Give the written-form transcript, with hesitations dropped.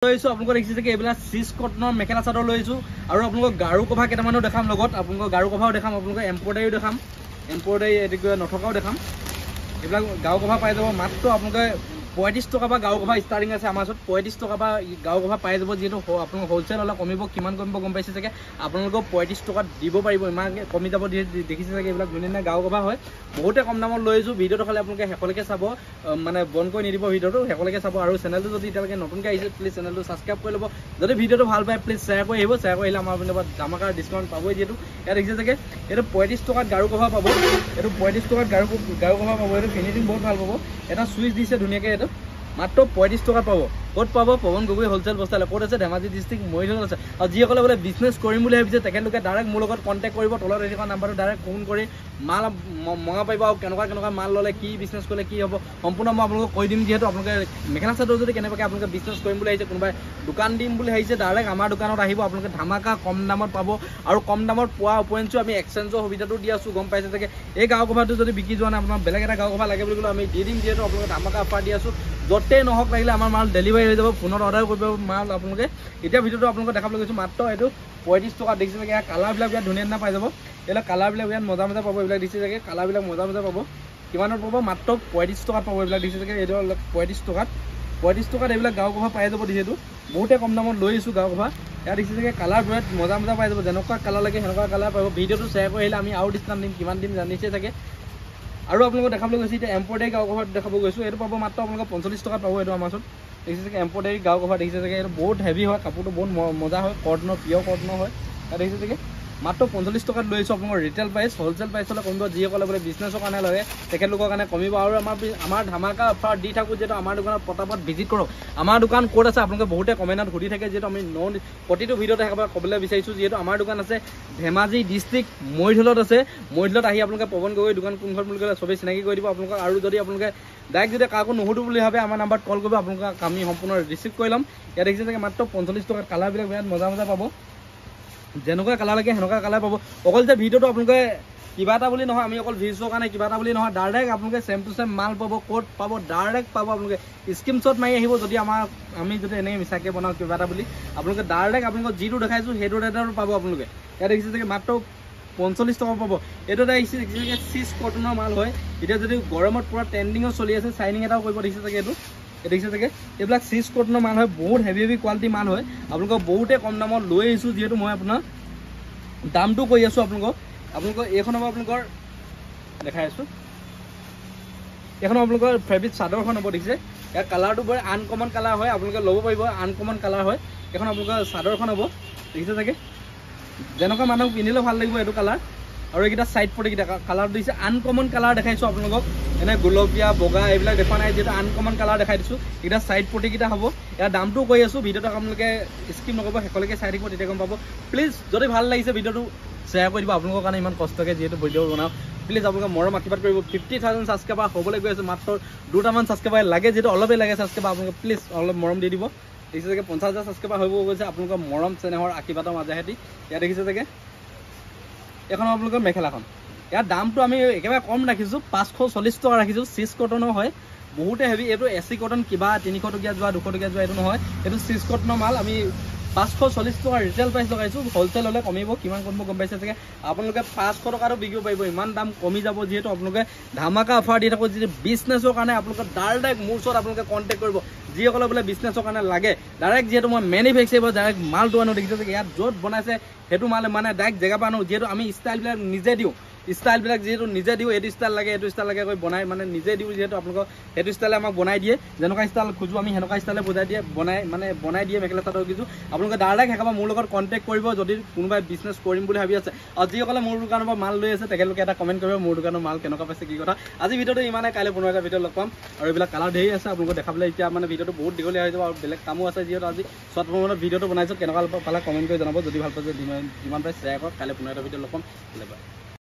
লৈছো আপোনালোক দেখিছে যে এইবিলাক সিস কটনৰ মেখেলা চাদৰ লৈছো আৰু আপোনালোক গাৰু কভা কেটামানো দেখাম লগত আপোনালোক গাৰু কভাও দেখাম আপোনালোক এমব্ৰইডাৰীও দেখাম এমব্ৰইডাৰী এদিকে নথকাও দেখাম এইবিলাক গাৰু কভা পাই যাব মাত্ৰ আপোনালোকে 35 টকা বা গাৰু কভা ষ্টাৰ্টিং আছে আমাৰ ওচৰত 35 টকা বা গাৰু কভা পাই যাব যেটো আপোনালোক হোলসেল হলে কমিব কিমান কমিব গম পাইছে যে আপোনালোক 35 টকা দিব পাৰিব ইমান কমি যাব দেখিছে যে এইবিলাক ধুনীয়া গাৰু কভা হয় বহুতে কম দামত লৈছো ভিডিওটো খালি আপোনালোকে হেকলৈকে চাব মানে বন কৰি নিদিব ভিডিওটো হেকলৈকে চাব আৰু চেনেলটো যদি এতিয়ালৈকে নতুনকৈ আহিছে প্লিজ চেনেলটো সাবস্ক্ৰাইব কৰি ল'ব যদি ভিডিওটো ভাল পায় প্লিজ শ্বেয়াৰ কৰি আহিব শ্বেয়াৰ কৰিলে আমাৰ পিনৰ পৰা দামাকাৰ ডিসকাউন্ট পাবই যেটো ইয়াত দেখিছে যে এইটো 35 টকাত গাৰু কভা পাব এইটো 35 টকাত গাৰু কভা পাব এইটো ফিনিশিং বহুত ভাল পাব এটা সুইচ দিছে ধুনীয়াকৈ এইটো মাত্ৰ 35 টকা পাব ক'ত পাব পৱন গগৈ হোলসেল বস্তালে ক'ত আছে ধেমাজি ডিস্ট্ৰিক্ট মৰিধনত আছে আৰু যিসকলে বোলে বিজনেছ কৰিম বুলি ভাবিছে তেখেতলোকে ডাইৰেক্ট মোৰ লগত কণ্টেক্ট কৰিব তলত থকা নাম্বাৰটো ডাইৰেক্ট ফোন কৰি মাল মঙা পাৰিব আৰু কেনেকুৱা মাল ল'লে কি বিজনেছ কৰিলে কি হ'ব সম্পূৰ্ণ মই আপোনালোকক কৈ দিম যিহেতু আপোনালোকে মেখেলা চাদৰ যদি কেনেবাকৈ আপোনালোকে বিজনেছ কৰিম বুলি আহিছে কোনোবাই দোকান দিম বুলি আহিছে ডাইৰেক্ট আমাৰ দোকানত আহিব আপোনালোকে ধামাকা কম দামত পাব আৰু কম দামত পোৱা উপৰিঞ্চি আমি এক্সচেঞ্জৰ সুবিধাটো দি আছোঁ গম পাইছে যে এই গাৰু কভাৰটো যদি বিক্ৰী যোৱা নাই আপোনাৰ বেলেগ এটা গাৰু কভাৰ লাগে বুলি ক'লে আমি দি দিম যিহেতু আপোনালোকে ধামাকা অফাৰ দি আছোঁ য'তে নহওক লাগিলে আমাৰ মাল ডেলিভাৰী হৈ যাব ফোনত অৰ্ডাৰ কৰিব মাল আপোনালোকে এতিয়া ভিডিওটো আপোনালোকক দেখাবলৈ গৈছোঁ মাত্ৰ এইটো 35 টকা দেখিছে যে কালাৰবিলাক বিৰাট ধুনীয়া পাই যাব এইবিলাক কালাৰবিলাক বিৰাট মজা পাব এইবিলাক দেখিছে যে কালাৰবিলাক মজা পাব কিমানত পাব মাত্ৰ 35 টকাত পাব এইবিলাক দেখিছে যে এইটো 35 টকাত এইবিলাক গাৰু কভাৰ পাই যাব যিহেতু বহুতে কম দামত লৈ আহিছোঁ গাৰু কভাৰ ইয়াত দেখিছে যে কালাৰ বিৰাট মজা পাই যাব যেনেকুৱা কালাৰ লাগে সেনেকুৱা কালাৰ পাব ভিডিওটো শ্বেয়াৰ কৰি আহিলে আমি আৰু ডিছকাউণ্ট দিম কিমান দিম জানিছে চাগে আৰু আপোনালোকক দেখাবলৈ গৈছে এতিয়া এমব্ৰইডাৰী গাৰু কভাৰ দেখাব গৈছোঁ এইটো পাব মাত্ৰ আপোনালোকক 45 টকাত পাব এইটো আমাৰ ওচৰত দেখিছে যে এমব্ৰইডাৰী গাৰু কভাৰ দেখিছে যে এইটো বহুত হেভি হয় কাপোৰটো বহুত মজা হয় কটনৰ পিয়ৰ কটনৰ হয় ইয়াত দেখিছে যে মাত্ৰ 45 টকাত লৈছোঁ আপোনালোকৰ ৰিটেল প্ৰাইচ হোলসেল প্ৰাইচ হ'লে কমিব যিসকলে বোলে বিজনেছৰ কাৰণে লাগে তেখেতলোকৰ কাৰণে কমিব আৰু আমাৰ ধামাকা অফাৰ দি থাকোঁ যিহেতু আমাৰ দোকানত পটাপট ভিজিট কৰক আমাৰ দোকান ক'ত আছে আপোনালোকে বহুতে কমেণ্টত সুধি থাকে যিহেতু আমি প্ৰতিটো ভিডিঅ'তে একেবাৰে ক'বলৈ বিচাৰিছোঁ যিহেতু আমাৰ দোকান আছে ধেমাজি ডিষ্ট্ৰিক্ট মৰিধলত আছে মৰিধলত আহি আপোনালোকে পৱন গগৈ দোকান কোনখন বুলি ক'লে চবেই চিনাকি কৰি দিব আপোনালোকক আৰু যদি আপোনালোকে ডাইৰেক্ট যদি কাকো নুসুধো বুলি ভাবে আমাৰ নাম্বাৰত কল কৰিব আপোনালোকক আমি সম্পূৰ্ণ ৰিচিভ কৰি ল'ম ইয়াত দেখিছে যে মাত্ৰ 45 টকাত কালাৰবিলাক বিৰাট মজা পাব যেনেকুৱা কালাৰ লাগে সেনেকুৱা কালাৰ পাব অকল যে ভিডিঅ'টো আপোনালোকে কিবা এটা বুলি নহয় আমি অকল ভিউজৰ কাৰণে কিবা এটা বুলি নহয় ডাইৰেক্ট আপোনালোকে চেম টু চেম মাল পাব ক'ত পাব ডাইৰেক্ট পাব আপোনালোকে স্ক্ৰীনশ্বট মাৰি আহিব যদি আমি যদি এনেকৈ মিছাকৈ বনাওঁ কিবা এটা বুলি আপোনালোকে ডাইৰেক্ট আপোনালোকক যিটো দেখাইছোঁ সেইটো ৰেটত পাব আপোনালোকে ইয়াত দেখিছে যে মাত্ৰ 45 টকা পাব এইটো এটা দেখিছে সিস কটনৰ মাল হয় এতিয়া যদি গৰমত পুৰা ট্ৰেণ্ডিঙত চলি আছে চাইনিং এটাও কৰিব দেখিছে চাগে এইটো দেখিছে চাগে এইবিলাক সিস কটনৰ মাল হয় বহুত হেভি কোৱালিটি মাল হয় আপোনালোকক বহুতে কম দামত লৈ আহিছোঁ যিহেতু মই আপোনাৰ দামটো কৈ আছোঁ আপোনালোকক এইখন হ'ব আপোনালোকৰ দেখাই আছোঁ এইখন আপোনালোকৰ ফেব্ৰিক চাদৰখন হ'ব দেখিছে ইয়াৰ কালাৰটো বৰ আনকমন কালাৰ হয় আপোনালোকে ল'ব পাৰিব আনকমন কালাৰ হয় এইখন আপোনালোকৰ চাদৰখন হ'ব দেখিছে চাগে যেনেকুৱা মানুহক পিন্ধিলে ভাল লাগিব এইটো কালাৰ আৰু এইকেইটা সাইড পটিকেইটা কালাৰটো দিছে আনকমন কালাৰ দেখাইছোঁ আপোনালোকক এনে গোলপীয়া বগা এইবিলাক দেখুৱা নাই যিহেতু আনকমন কালাৰ দেখাই দিছোঁ এইকেইটা সাইড পটিকেইটা হ'ব ইয়াৰ দামটো কৈ আছোঁ ভিডিঅ'টো আপোনালোকে স্কিপ নকৰিব শেষলৈকে চাই থাকিব তেতিয়া গম পাব প্লিজ যদি ভাল লাগিছে ভিডিঅ'টো শ্বেয়াৰ কৰি দিব আপোনালোকৰ কাৰণে ইমান কষ্টকৈ যিহেতু ভিডিঅ' বনাওঁ প্লিজ আপোনালোকে মৰম আশীৰ্বাদ কৰিব 50,000 ছাবস্ক্ৰাইবাৰ হ'বলৈ গৈ আছে মাত্ৰ 2টামান ছাবস্ক্ৰাইবাৰ লাগে যিহেতু অলপেই লাগে ছাবস্ক্ৰাইবাৰ আপোনালোকে প্লিজ অলপ মৰম দি দিব দেখিছে চাগে 50,000 ছাবস্ক্ৰাইবাৰ হ'ব গৈছে আপোনালোকৰ মৰম চেনেহৰ আশীৰ্বাদৰ মাজেহেঁতি ইয়াত দেখিছে চাগে এখন আপোনালোকৰ মেখেলাখন ইয়াৰ দামটো আমি একেবাৰে কম ৰাখিছোঁ 540 টকা ৰাখিছোঁ সিস কটনৰ হয় বহুতে হেভি এইটো এচি কটন কিবা 300 টকীয়া যোৱা 200 টকীয়া যোৱা এইটো নহয় এইটো সিস কটনৰ মাল আমি 540 টকা ৰিটেল প্ৰাইচ লগাইছোঁ হোলসেল হ'লে কমিব কিমান কমিব গম পাইছে চাগে আপোনালোকে 500 টকাটো বিকিব পাৰিব ইমান দাম কমি যাব যিহেতু আপোনালোকে ধামাকা অফাৰ দি থাকোঁ যিটো বিজনেছৰ কাৰণে আপোনালোকে ডাইৰেক্ট মোৰ ওচৰত আপোনালোকে কণ্টেক্ট কৰিব যিসকলে বোলে বিজনেছৰ কাৰণে লাগে ডাইৰেক্ট যিহেতু মই মেনুফেকচাৰ ডাইৰেক্ট মালটো আনো দেখিছে চাগে ইয়াত য'ত বনাইছে সেইটো মাল মানে ডাইৰেক্ট জেগা পৰা আনো যিহেতু আমি ষ্টাইলবিলাক নিজে দিওঁ ষ্টাইলবিলাক যিহেতু নিজে দিওঁ এইটো ষ্টাইল লাগে কৈ বনাই মানে নিজে দিওঁ যিহেতু আপোনালোকক সেইটো ষ্টাইলে আমাক বনাই দিয়ে যেনেকুৱা ষ্টাইল খোজোঁ আমি সেনেকুৱা ষ্টাইলে বনাই দিয়ে মেখেলা চাদৰ কিছু আপোনালোকে ডাইৰেক্ট সেইকাৰণে মোৰ লগত কণ্টেক্ট কৰিব যদি কোনোবাই বিজনেছ কৰিম বুলি ভাবি আছে আৰু যিসকলে মোৰ দোকানৰ পৰা মাল লৈ আছে তেখেতলোকে এটা কমেণ্ট কৰিব মোৰ দোকানৰ মাল কেনেকুৱা পাইছে কি কথা আজি ভিডিঅ'টো ইমানে কাইলৈ পুনৰ এটা ভিডিঅ' লগ পাম আৰু এইবিলাক কালাৰ ধেৰ আছে আপোনালোকক দেখাবলৈ এতিয়া মানে ভিডিঅ'টো বহুত দীঘলীয়া হৈ যাব আৰু বেলেগ কামো আছে যিহেতু আজি শ্বৰ্ট ফৰ্মত ভিডিঅ'টো বনাইছোঁ কেনেকুৱা পালে কমেণ্ট কৰি জনাব যদি ভাল পাইছে যিমান পাৰে শ্বেয়াৰ কৰক কাইলৈ পুনৰ এটা ভিডিঅ' লগ পাম